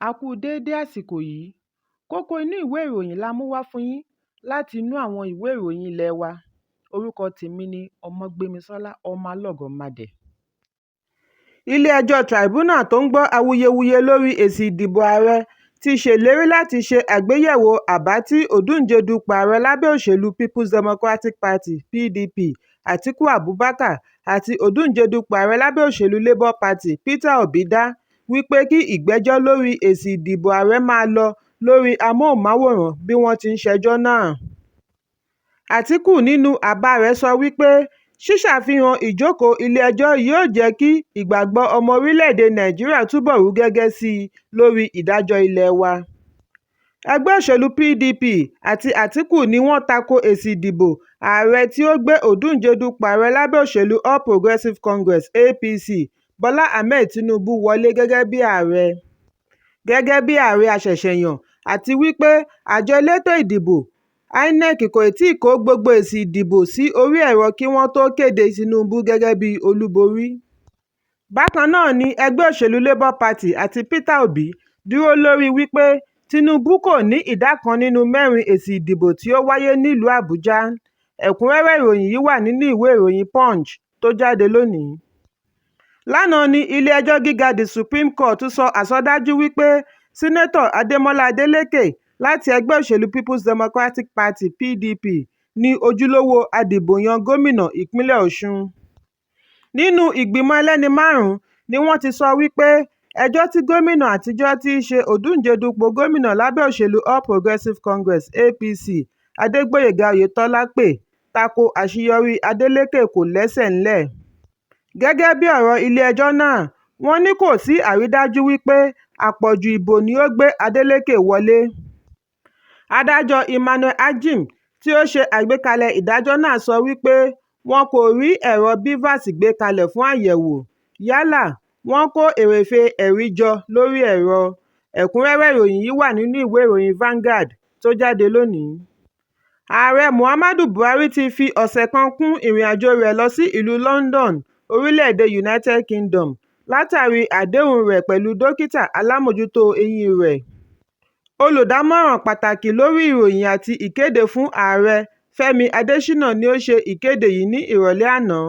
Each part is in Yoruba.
A kú déédé àsìkò yìí. Kókó inú ìwé ìròyìn la mú wá fún yín láti inú àwọn ìwé ìròyìn ilé wa. Orúkọ tèmi ni Ọmọgbémisọ́lá ọmọ Alọ́gọ̀madẹ̀. Ilé-ẹjọ́ tribunal tó ń gbọ́ awuyewuye lórí èsì ìdìbò ààrẹ ti ṣèlérí láti ṣe àgbéyẹ̀wò àbá tí Odunje dupò ààrẹ lábẹ́ òṣèlú People's Democratic Party (PDP) Atiku Abubakar àti Odunje dupò ààrẹ lábẹ́ òṣèlú Labour Party Peter Obi dá, wípé kí ìgbẹ́jọ́ lórí èsì ìdìbò ààrẹ máa lọ lórí amóhùnmáwòrán bí wọ́n ti ń ṣẹjọ́ náà. Atiku nínú àbá rẹ̀ sọ wípé ṣíṣàfihàn ìjókòó ilé-ẹjọ́ yóò jẹ́ kí ìgbàgbọ́ ọmọ orílẹ̀-èdè Nàìjíríà túbọ̀ rú gẹ́gẹ́ sí i lórí ìdájọ́ ilé wa. Ẹgbẹ́ òṣèlú PDP àti Atiku ni wọ́n tako èsì ìdìbò ààrẹ tí ó gbé Odunje dupò ààrẹ lábẹ́ òṣèlú All Progressives Congress (APC) Bọ́lá Ahmed Tinubu wọlé gẹ́gẹ́ bí ààrẹ àṣẹ̀ṣẹ̀yàn, àti wípé àjọ elétò ìdìbò INEC kò tíì kó gbogbo èsì ìdìbò sí orí ẹ̀rọ kí wọ́n tó kéde Tinubu gẹ́gẹ́ bí olúborí. Bákan náà ni ẹgbẹ́ òṣèlú Labour Party àti Peter Obi dúró lórí wípé Tinubu kò ní ìdá kan nínú mẹ́rin èsì ìdìbò tí ó wáyé nílùú Àbújá. Ẹ̀kúnrẹ́rẹ́ ìròyìn yìí wà nínú ìwé ìròyìn Punch tó jáde lónìí. Lánàá ni ilé-ẹjọ́ gíga The Supreme Court sọ àsọdájú wípé Sínátọ̀ Adémọ́lá Adélékè láti ẹgbẹ́ òṣèlú People's Democratic Party (PDP) ní ojúlówó adìbòyàn gómìnà ìpínlẹ̀ Ọ̀ṣun. Nínú ìgbìmọ̀ ẹlẹ́ni márùn-ún ni wọ́n ti sọ wípé ẹjọ́ tí gómìnà àtijọ́ tí í ṣe Odunje dupò gómìnà lábẹ́ òṣèlú All Progressives Congress (APC) Adégbóyèga Oyètọ́lá pè tako àṣeyọrí Adélékè kò lẹ́sẹ̀ ńlẹ̀. Gẹ́gẹ́ bí ọ̀rọ̀ ilé-ẹjọ́ náà, wọ́n ní kò sí àrídájú wípé àpọ̀jù ìbò ni ó gbé Adélékè wọlé. Adájọ́ Emmanuel Agim tí ó ṣe àgbékalẹ̀ ìdájọ́ náà sọ wípé wọn kò rí ẹ̀rọ BVAS gbé kalẹ̀ fún àyẹ̀wò, yálà wọ́n kó èrèfé ẹ̀rí jọ lórí ẹ̀rọ. Ẹ̀kúnrẹ́rẹ́ ìròyìn yìí wà nínú ìwé ìròyìn Vanguard tó jáde lónìí. Ààrẹ Muhammadu Buhari ti fi ọ̀sẹ̀ kan kún ìrìn-àjò rẹ̀ lọ sí ìlú London, orílẹ̀-èdè United Kingdom, látàrí àdéhùn rẹ̀ pẹ̀lú dókítà alámòjútó eyín rẹ̀. Olùdámọ̀ràn pàtàkì lórí ìròyìn àti ìkéde fún ààrẹ Fẹ́mi Adésínà ni ó ṣe ìkéde yìí ní ìrọ̀lẹ́ àná.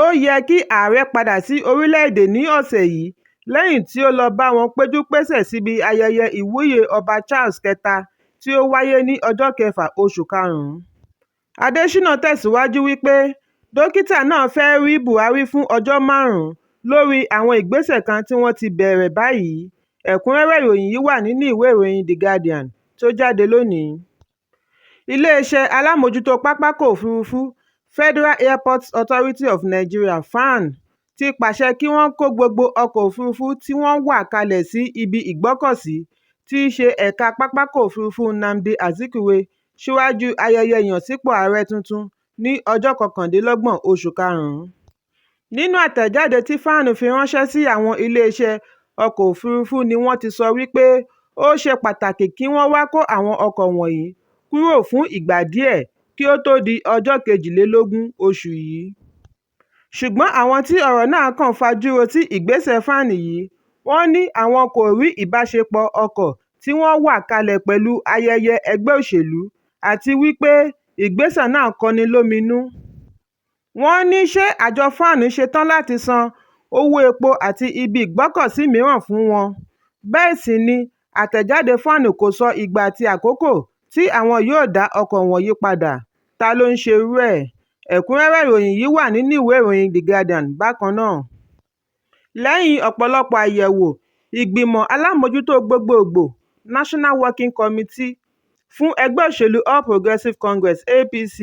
Ó yẹ kí ààrẹ padà sí orílẹ̀-èdè ní ọ̀sẹ̀ yìí lẹ́yìn tí ó lọ bá wọn péjú-pésẹ̀ síbi ayẹyẹ ìwúyè ọba Charles kẹta tí ó wáyé ní ọjọ́ 6 oṣù karùn-ún. Adésínà tẹ̀síwájú wípé dókítà náà fẹ́ rí Buhari fún ọjọ́ 5 lórí àwọn ìgbésẹ̀ kan tí wọ́n ti bẹ̀rẹ̀ báyìí. Ẹ̀kúnrẹ́rẹ́ ìròyìn yìí wà nínú ìwé ìròyìn The Guardian tó jáde lónìí. Iléeṣẹ́ alámòjútó pápákọ̀ òfurufú Federal Airports Authority of Nigeria (FAAN) ti pàṣẹ kí wọ́n kó gbogbo ọkọ̀ òfurufú tí wọ́n wà kalẹ̀ sí ibi ìgbọ́kọ̀sí tí í ṣe ẹ̀ka pápákọ̀ òfurufú Nnamdi Azikiwe síwájú ayẹyẹ ìyànsípò ààrẹ tuntun ní ọjọ́ 29 oṣù karùn-ún. Nínú àtẹ̀jáde tí FAAN fi ránṣẹ́ sí àwọn iléeṣẹ́ ọkọ̀ òfurufú ni wọ́n ti sọ wípé ó ṣe pàtàkì kí wọ́n wá kó àwọn ọkọ̀ wọ̀nyí kúrò fún ìgbà díẹ̀ kí ó tó di ọjọ́ 22 oṣù yìí. Ṣùgbọ́n àwọn tí ọ̀rọ̀ náà kàn fajúro sí ìgbésẹ̀ FAAN yìí, wọ́n ní àwọn kò rí ìbáṣepọ̀ ọkọ̀ tí wọ́n wà kalẹ̀ pẹ̀lú ayẹyẹ ẹgbẹ́ òṣèlú àti wípé ìgbésẹ̀ náà kọni lóminú. Wọ́n ní ṣé àjọ FAAN ṣetán láti san owó epo àti ibi ìgbọ́kọ̀sí mìíràn fún wọn. Bẹ́ẹ̀ sì ni àtẹ̀jáde FAAN kò sọ ìgbà àti àkókò tí àwọn yóò dá ọkọ̀ wọ̀nyí padà. Ta ló ń ṣe irú ẹ̀? Ẹ̀kúnrẹ́rẹ́ ìròyìn yìí wà nínú ìwé ìròyìn The Guardian bákan náà. Lẹ́yìn ọ̀pọ̀lọpọ̀ àyẹ̀wò, ìgbìmọ̀ alámòjútó gbogbogbò National Working Committee fún ẹgbẹ́ òṣèlú All Progressives Congress (APC)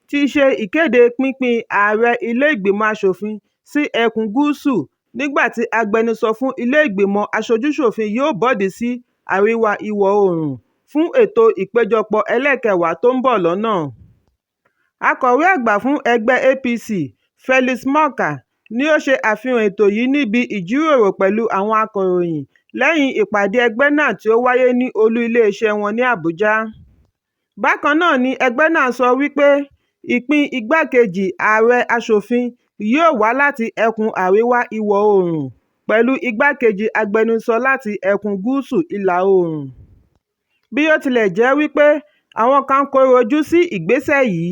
ti ṣe ìkéde pínpín ààrẹ ilé-ìgbìmọ̀ aṣòfin sí ẹkùn gúúsù nígbà tí agbẹnusọ fún ilé-ìgbìmọ̀ aṣojú-ṣòfin yóò bọ́dì sí àríwá ìwọ̀ oòrùn fún ètò ìpéjọpọ̀ ẹlẹ́ẹ̀kẹwàá tó ń bọ̀ lọ́nà. Akọ̀wé àgbà fún ẹgbẹ́ APC Felix Morka ni ó ṣe àfihàn ètò yìí níbi ìjíròrò pẹ̀lú àwọn akọ̀ròyìn lẹ́yìn ìpàdé ẹgbẹ́ náà tí ó wáyé ní olú iléeṣẹ́ wọn ní Àbújá. Bákan náà ni ẹgbẹ́ náà sọ wípé ìpín igbákejì ààrẹ aṣòfin yóò wá láti ẹkùn àríwá ìwọ̀ oòrùn. pẹ̀lú igbákejì agbẹnusọ láti ẹkùn gúúsù ìlà oòrùn. Bí ó tilẹ̀ jẹ́ wípé àwọn kan kọ̀rọ̀ ojú sí ìgbésẹ̀ yìí,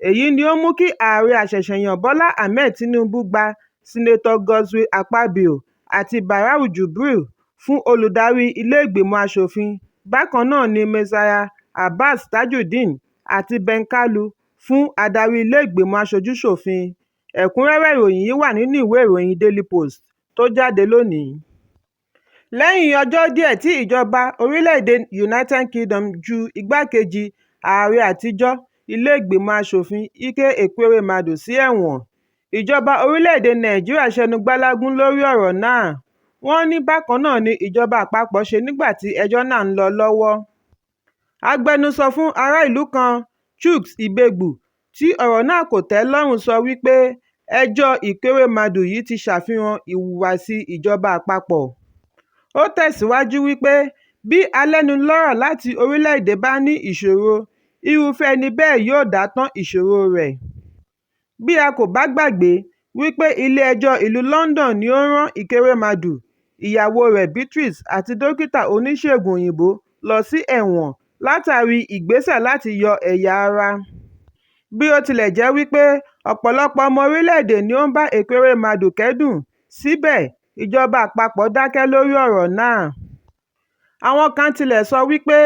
èyí ni ó mú kí ààrẹ àṣẹ̀ṣẹ̀yàn Bọ́lá Ahmed Tinubu gba Sínátọ̀ Godswill Akpabio àti Barau Jibril fún olùdarí ilé-ìgbìmọ̀ aṣòfin. Bákan náà ni Messiah Abbas Tajudeen àti Ben Kalu fún adarí ilé-ìgbìmọ̀ aṣojú-ṣòfin. Ẹ̀kúnrẹ́rẹ́ ìròyìn yìí wà nínú ìwé ìròyìn Daily Post tó jáde lónìí. Lẹ́yìn ọjọ́ díẹ̀ tí ìjọba orílẹ̀-èdè United Kingdom ju igbákejì ààrẹ àtijọ́ ilé-ìgbìmọ̀ aṣòfin Ike Ekweremadu sí ẹ̀wọ̀n, ìjọba orílẹ̀-èdè Nàìjíríà ṣẹnu gbálágún lórí ọ̀rọ̀ náà. Wọ́n ní bákan náà ni ìjọba àpapọ̀ ṣe nígbà tí ẹjọ́ náà ń lọ lọ́wọ́. Agbẹnusọ fún ará ìlú kan, Chuks Ibegbu, tí ọ̀rọ̀ náà kò tẹ́ lọ́rùn sọ wípé ẹjọ́ Ekweremadu yìí ti ṣàfihàn ìhùwàsí ìjọba àpapọ̀. Ó tẹ̀síwájú wípé bí alẹ́nulọ́rọ̀ láti orílẹ̀-èdè bá ní ìṣòro, irúfẹ́ ẹni bẹ́ẹ̀ yóò dá tán ìṣòro rẹ̀. Bí a kò bá gbàgbé wípé ilé-ẹjọ́ ìlú London ni ó rán Ekweremadu, ìyàwó rẹ̀ Beatrice àti dókítà oníṣègùn òyìnbó lọ sí ẹ̀wọ̀n látàrí ìgbésẹ̀ láti yọ ẹ̀yà ara. Bí ó tilẹ̀ jẹ́ wípé ọ̀pọ̀lọpọ̀ ọmọ orílẹ̀-èdè ni ó ń bá Ekweremadu kẹ́dùn, síbẹ̀ ìjọba àpapọ̀ dákẹ́ lórí ọ̀rọ̀ náà. Àwọn kan tilẹ̀ sọ wípé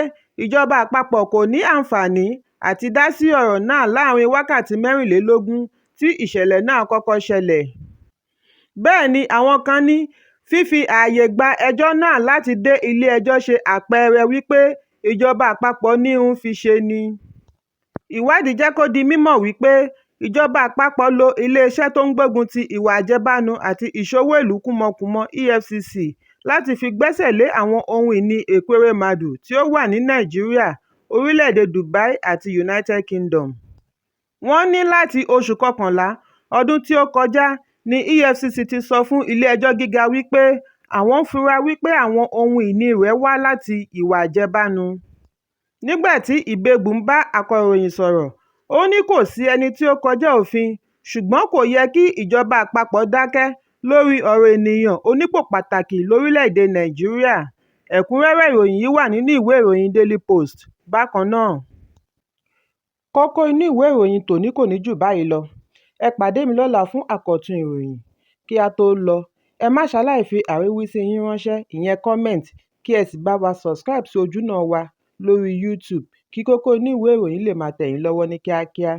ìjọba àpapọ̀ kò ní àǹfààní àti dá sí ọ̀rọ̀ náà láàrin wákàtí 24 tí ìṣẹ̀lẹ̀ náà kọ́kọ́ ṣẹlẹ̀. Bẹ́ẹ̀ ni àwọn kan ní fífi ààyè gba ẹjọ́ náà láti dé ilé-ẹjọ́ ṣe àpẹẹrẹ wípé ìjọba àpapọ̀ ní ń fi ṣe ni. Ìwádìí jẹ́ kó di mímọ̀ wípé ìjọba àpapọ̀ lo iléeṣẹ́ tó ń gbógun ti ìwà àjẹbánu àti ìṣòwò ìlú kúmọkùmọ EFCC láti fi gbẹ́sẹ̀ lé àwọn ohun ìní Ekweremadu tí ó wà ní Nàìjíríà, orílẹ̀-èdè Dubai àti United Kingdom. Wọ́n ní láti oṣù kọkànlá ọdún tí ó kọjá ni EFCC ti sọ fún ilé-ẹjọ́ gíga wípé àwọn ń fura wípé àwọn ohun ìní rẹ̀ wá láti ìwà àjẹbánu. Nígbà tí Ibegbu ń bá akọ̀ròyìn sọ̀rọ̀, ó ní kò sí ẹni tí ó kọjá òfin, ṣùgbọ́n kò yẹ kí ìjọba àpapọ̀ dákẹ́ lórí ọ̀rọ̀ ènìyàn onípò pàtàkì lórílẹ̀-èdè Nàìjíríà. Ẹ̀kúnrẹ́rẹ́ ìròyìn yìí wà nínú ìwé ìròyìn Daily Post. Bákan náà, kókó inú ìwé ìròyìn tòní kò ní jù báyìí lọ. Ẹ pàdé mi lọ́la fún àkọ́tún ìròyìn. Kí a tó lọ, ẹ má ṣaláì fi àríwísí yín ránṣẹ́, ìyẹn comment, kí ẹ sì bá wa subscribe sí ojúnà wa lórí YouTube kí kókó inú ìwé ìròyìn lè máa tẹ̀ yín lọ́wọ́ ní kíákíá.